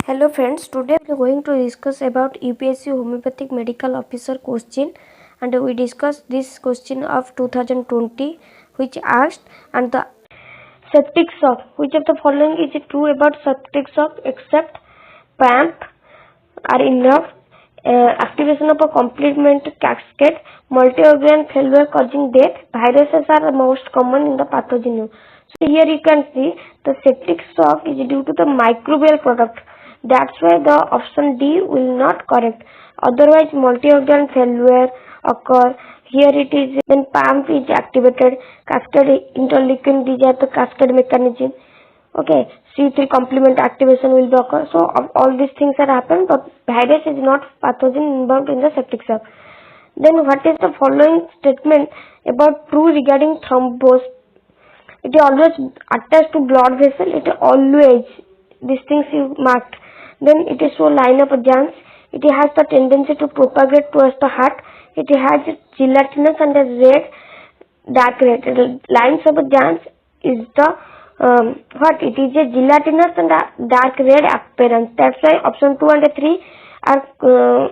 Hello friends, today we are going to discuss about UPSC Homeopathic Medical Officer question, and we discuss this question of 2020 which asked and the septic shock. Which of the following is true about septic shock except PAMP are enough? Activation of a complement cascade, multi-organ failure causing death, viruses are the most common in the pathogen. So here you can see the septic shock is due to the microbial product. That's why the option D will not correct. Otherwise multi-organ failure occur. Here it is when PAMP is activated, cascade interleukin is the cascade mechanism. Okay, C3 complement activation will occur. So all these things are happen, but virus is not pathogen involved in the septic shock. Then what is the following statement about true regarding thrombus? It is always attached to blood vessel. It is always these things you marked. Then it is so line of Jansz. It has the tendency to propagate towards the heart. It has gelatinous and a red, dark red. Lines of Jansz is the what? It is a gelatinous and a dark red appearance. That's why option 2 and 3 are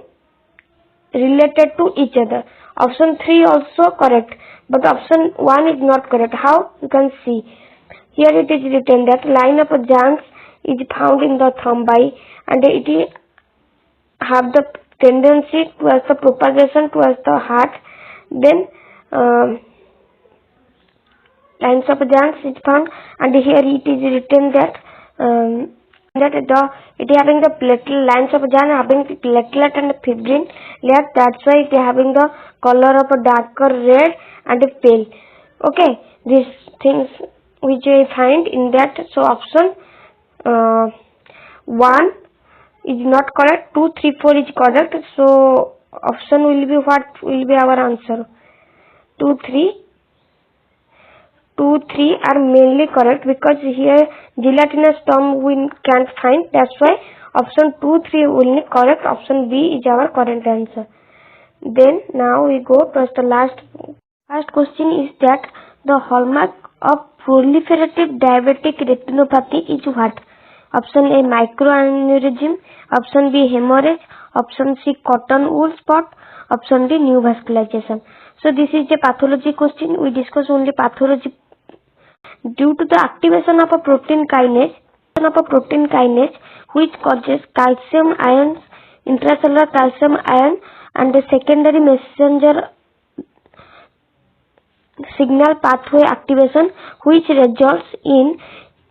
related to each other. Option 3 also correct, but option 1 is not correct. How? You can see. Here it is written that line of Jansz is found in the thrombi and it have the tendency towards the propagation towards the heart. Then lines of Jansz is found, and here it is written that it is having the platelet, lines of Jansz having the platelet and fibrin layer. That's why it is having the color of a darker red and pale. Okay, these things which I find in that. So option 1 is not correct, 2, 3, 4 is correct. So option will be what will be our answer? 2, 3 are mainly correct because here gelatinous term we can't find. That's why option 2, 3 will be correct. Option B is our correct answer. Then now we go to the last question is that the hallmark of proliferative diabetic retinopathy is what? Option A microaneurysm, option B hemorrhage, option C cotton wool spot, option D new vascularization. So this is a pathology question. We discuss only pathology. Due to the activation of a protein kinase which causes calcium ions, intracellular calcium ion and the secondary messenger signal pathway activation which results in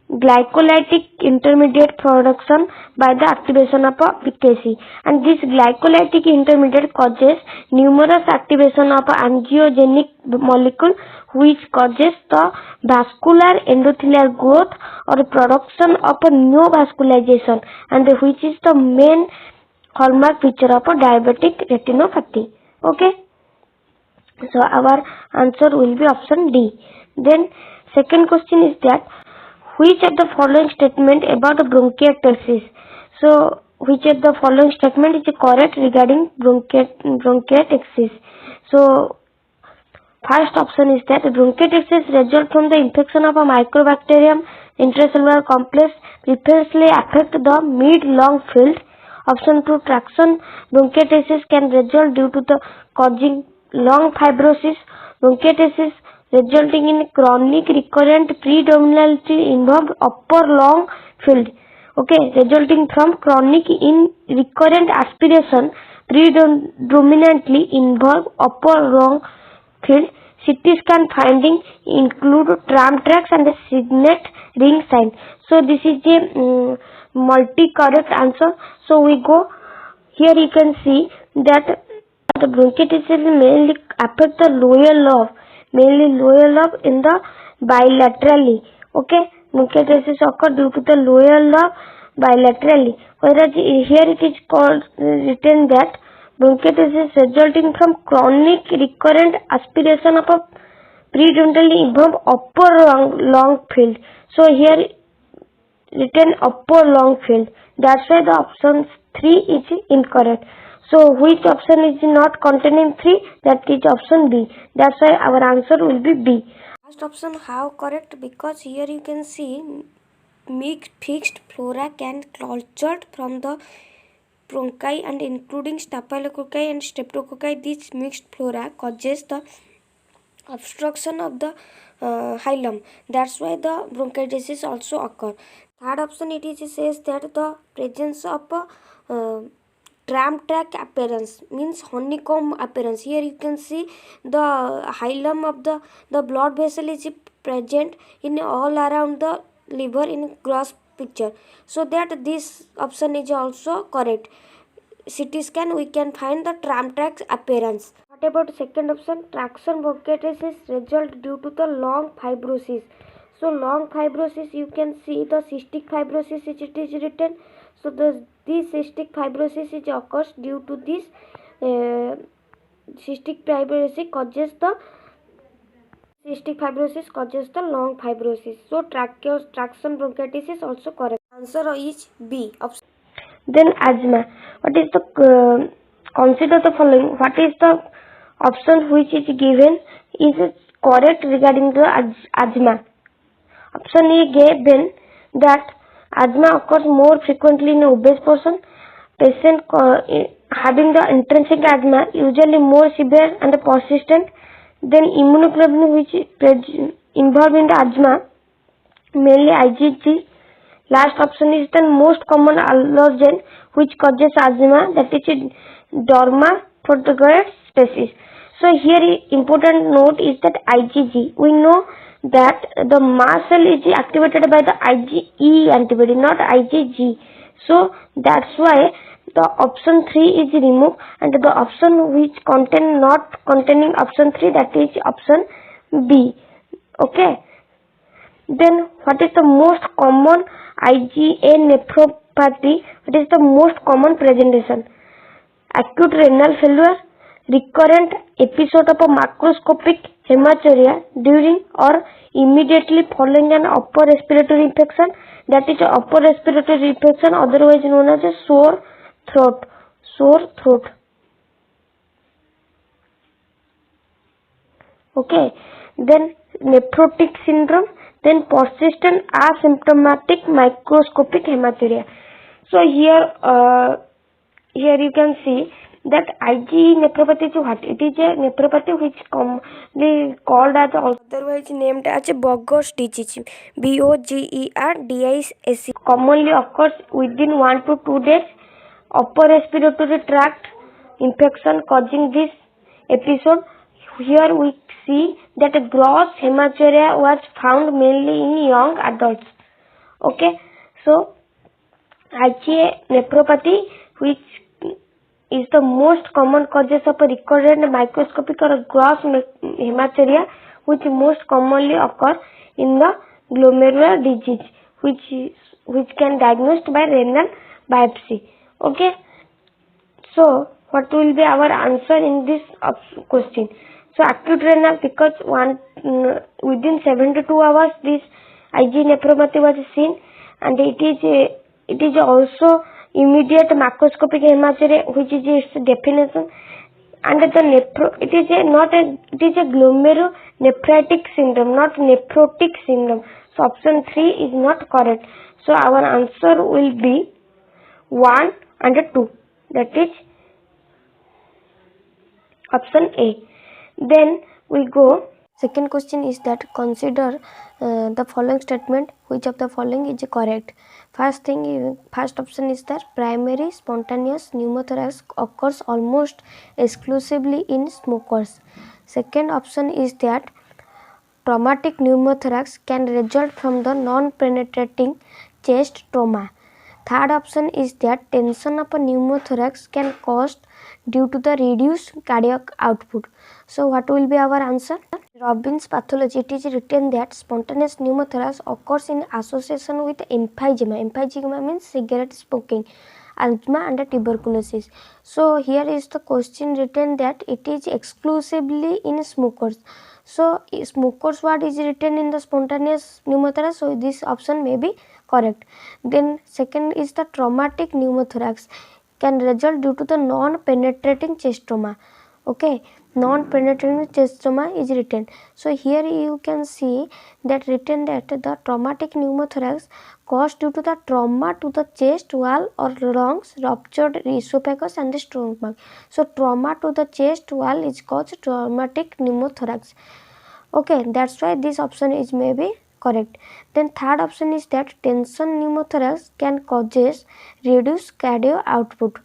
glycolytic intermediate production by the activation of a PKC, and this glycolytic intermediate causes numerous activation of angiogenic molecule which causes the vascular endothelial growth or production of a neovascularization, and which is the main hallmark feature of a diabetic retinopathy. Okay, so our answer will be option D. Then second question is that which of the following statement about bronchiectasis? So which of the following statement is correct regarding bronchiectasis? So first option is that bronchiectasis results from the infection of a microbacterium intracellular complex previously affect the mid-long field. Option 2, traction bronchiectasis can result due to the causing lung fibrosis. Bronchiectasis resulting in chronic recurrent predominantly involved upper lung field. Okay, resulting from chronic in recurrent aspiration predominantly involve upper lung field. CT scan finding include tram tracks and the signet ring sign. So this is a multi-correct answer. So we go here. You can see that the bronchiectasis mainly affect the lower lobe, in the bilaterally. Okay, bronchiectasis occur due to the lower lobe bilaterally. Whereas here it is called written that bronchiectasis resulting from chronic recurrent aspiration of a predominantly involved upper lung field. So here written upper lung field. That's why the option 3 is incorrect. So which option is not containing 3? That is option B. That's why our answer will be B. First option how correct, because here you can see mixed fixed flora can cultured from the bronchi and including staphylococci and streptococci. This mixed flora causes the obstruction of the hilum. That's why the bronchitis also occur. Third option, it is says that the presence of tram track appearance means honeycomb appearance. Here you can see the hilum of the blood vessel is present in all around the liver in gross picture. So that this option is also correct. CT scan we can find the tram tracks appearance. What about second option? Traction bronchitis is result due to the long fibrosis. So long fibrosis, you can see the cystic fibrosis it is written. So this cystic fibrosis is occurs due to this cystic fibrosis causes the long fibrosis. So traction bronchitis is also correct. Answer is B option. Then asthma. What is the consider the following? What is the option which is given is correct regarding the asthma? Option A given that asthma occurs more frequently in obese person. Patient having the intrinsic asthma usually more severe and persistent than immunoglobulin which is involved in the asthma, mainly IgG. Last option is the most common allergen which causes asthma, that is dermatological species. So here important note is that IgG. We know that the mast cell is activated by the IgE antibody, not IgG. So that's why the option 3 is removed and the option which not containing option 3, that is option B. Okay. Then what is the most common IgA nephropathy? What is the most common presentation? Acute renal failure, recurrent episode of a macroscopic hematuria during or immediately following an upper respiratory infection, that is upper respiratory infection, otherwise known as a sore throat. Okay. Then nephrotic syndrome, then persistent asymptomatic microscopic hematuria. So here you can see that IgE nephropathy is what? It is a nephropathy which commonly called as, otherwise named as Bogger's disease, BOGERDIS. Commonly occurs within 1 to 2 days. Upper respiratory tract infection causing this episode. Here we see that a gross hematuria was found mainly in young adults. Okay, so IgA nephropathy, which is the most common causes of a recurrent microscopic or gross hematuria, which most commonly occur in the glomerular disease, which can diagnosed by renal biopsy. Okay, so what will be our answer in this question? So acute renal, because within 72 hours this IgA nephropathy was seen, and it is also immediate macroscopic hematuria, which is its definition, and it is a glomerulonephritic syndrome, not nephrotic syndrome. So option 3 is not correct. So our answer will be 1 and 2, that is option A. Then we go. Second question is that consider the following statement. Which of the following is correct? First option is that primary spontaneous pneumothorax occurs almost exclusively in smokers. Second option is that traumatic pneumothorax can result from the non-penetrating chest trauma. Third option is that tension of a pneumothorax can cause due to the reduced cardiac output. So what will be our answer? Robbins pathology, it is written that spontaneous pneumothorax occurs in association with emphysema. Emphysema means cigarette smoking, asthma and tuberculosis. So here is the question written that it is exclusively in smokers. So smokers word is written in the spontaneous pneumothorax, so this option may be correct. Then second is the traumatic pneumothorax can result due to the non-penetrating chest trauma. Okay, non-penetrating chest trauma is written. So here you can see that written that the traumatic pneumothorax caused due to the trauma to the chest wall or lungs, ruptured esophagus and the stomach. So trauma to the chest wall is caused traumatic pneumothorax. Okay, that's why this option is maybe correct. Then third option is that tension pneumothorax can causes reduced cardio output.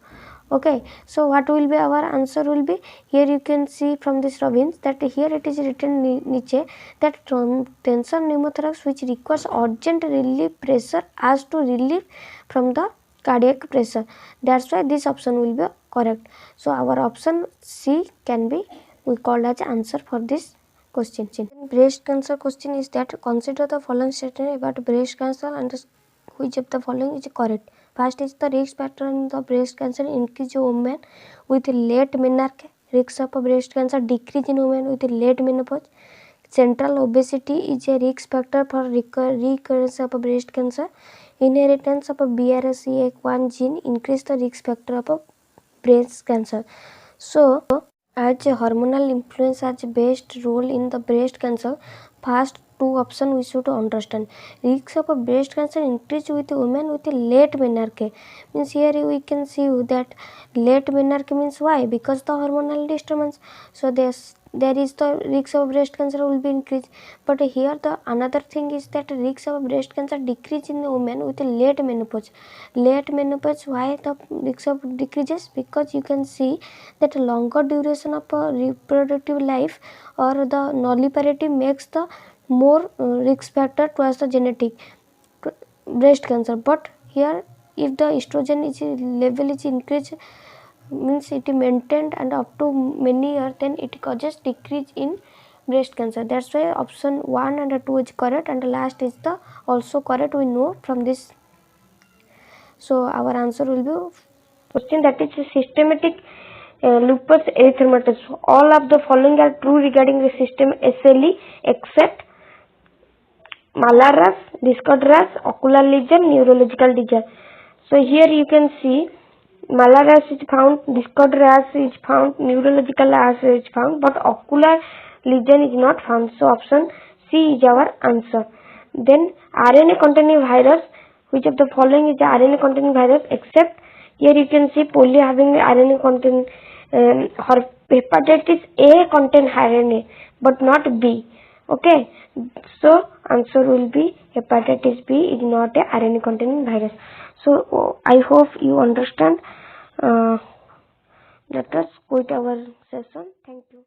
Okay, so what will be our answer will be, here you can see from this Robbins that here it is written niche that tension pneumothorax which requires urgent relief pressure as to relief from the cardiac pressure. That's why this option will be correct. So our option C can be we called as answer for this question. Breast cancer question is that consider the following statement about breast cancer and which of the following is correct. First is the risk factor in the breast cancer increase in women with late menarche. Risk of breast cancer decrease in women with late menopause. Central obesity is a risk factor for recurrence of breast cancer. Inheritance of BRCA1 gene increase the risk factor of breast cancer. So, as hormonal influence has best role in the breast cancer, first two options we should understand. Risk of breast cancer increase with women with late menarche. Means here we can see that late menarche means why? Because the hormonal disturbance. So there is the risk of breast cancer will be increased. But here the another thing is that risk of breast cancer decrease in the women with late menopause. Late menopause, why the risk of decreases? Because you can see that longer duration of reproductive life or the nulliparity makes the more risk factor towards the genetic breast cancer. But here if the estrogen level is increased, means it is maintained and up to many years, then it causes decrease in breast cancer. That's why option 1 and 2 is correct and the last is the also correct, we know from this. So our answer will be question that is systematic lupus erythematosus. All of the following are true regarding the system SLE except malaras, discord rash, ocular lesion, neurological disease. So here you can see malaras is found, discord rash is found, neurological rash is found, but ocular lesion is not found. So option C is our answer. Then RNA containing virus, which of the following is the RNA containing virus except here you can see polio having RNA containing hepatitis A contain RNA but not B. Okay, so answer will be hepatitis B is not a RNA containing virus. So I hope you understand. Let us quit our session. Thank you.